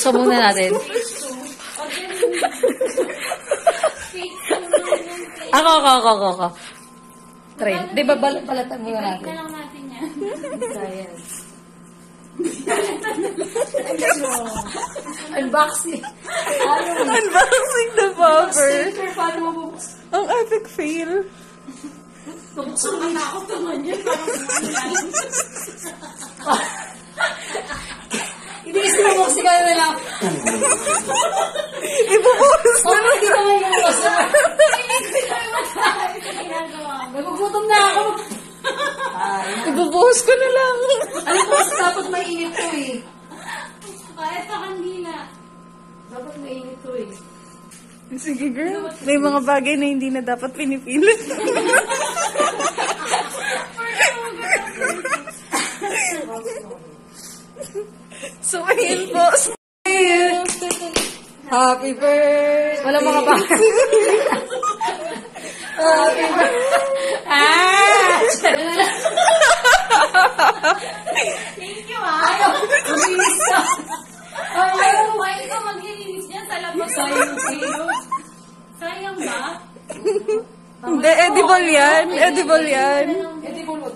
Buksan muna natin. Ako. Try. Di ba balatan muna natin? Balatan lang natin yan. Science. Unboxing. Unboxing the buffer. Paano mo bubuksan? Ang epic fail. Buksan ka na ako naman yun. Hindi kasi bubuksin ka na lang. Ibubuhos mo na. Hindi naman yung bubuksan. Nagugutom na ako. Ibubuhos ko na lang. Alam mo, dapat mainit to eh. Kahit sa kandila. Dapat mainit to eh. Sige girl, may mga bagay na hindi na dapat pinipilit. So ayun po. Happy birthday! Wala mga bagay. Happy birthday! Thank you, ah. Ayaw! Uminis ka! Ayaw, why ka maglilinis dyan sa labas? Sayang sa'yo. Sayang ba? Hindi, edible yan. Edible yan. Hindi bulod.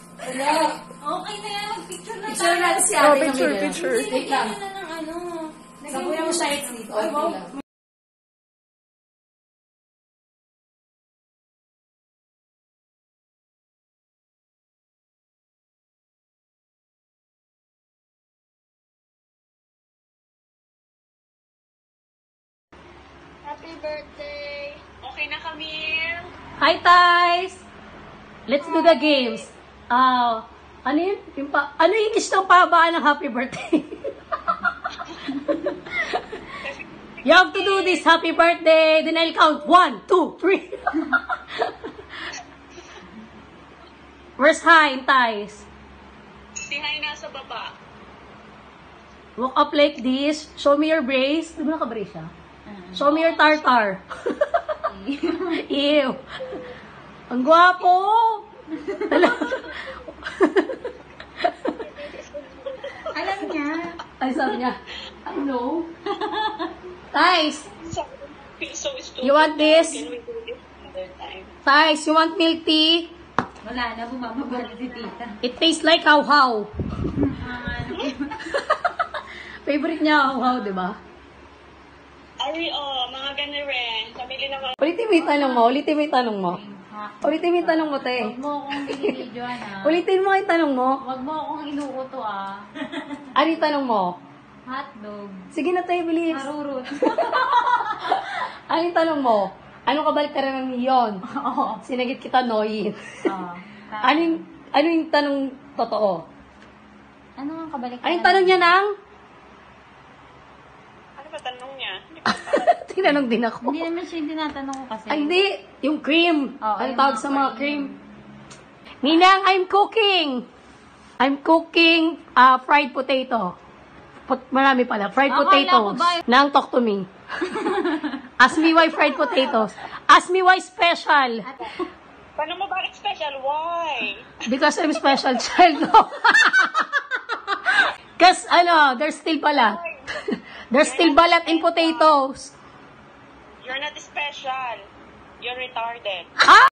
Okay na yan, mag-picture na Picture tayo. natin si Oh, ate. picture. Wait lang. Lagyan na ng ano. Sabuyan mo siya dito. Ay, wow. Happy birthday! Okay na, Camille? Hi, Thais! Let's do the games. Ano yun? Ano yung gusto pahabaan ng happy birthday? You have to do this happy birthday. Then I'll count 1, 2, 3. Where's hi, Thais? Si Hay nasa baba. Walk up like this. Show me your brace. Di ba naka-brace siya? Show me your tartar. Ew. Ang gwapo. Alam niya. Ay, sabi niya, I know. Thais, So stupid. you want this? Can we do this another time? Thais, you want milk tea? Wala na, bumababa na si tita. It tastes like how-how. Favorite niya how-how, di ba? Ari, mga ganun rin. Pamili naman. Ulitin mo yung tanong mo. Ulitin mo yung tanong mo. Ulitin mo yung tanong mo, te. Huwag mo akong binibidyoan, ah. Ulitin mo yung tanong mo. Huwag mo akong inuuto, ah. Ano yung tanong mo? Hotdog. Sige na, te, bilis. Marurot. Ano yung tanong mo? Anong kabaliktaran ng iyon? Oo. Sinagit kita, Noy. Oo. Ano yung tanong totoo? Ano ang kabalik? Ano yung tanong niya nang? Ano ba tanong niya? Tinanong din ako. Hindi naman siya yung tinatanong ko kasi. Ay, hindi. Yung cream. Oh, Ano yung tawag mga sa mga cream. cream? Ninang, I'm cooking. I'm cooking fried potato. Marami pala. Fried Akala potatoes. ko ba- Nang, talk to me. Ask me why fried potatoes. Ask me why special. Paano mo ba special? Why? Because I'm special child. No? Because, there's still balat. There's still balat in potatoes. You're not special. You're retarded. Ah!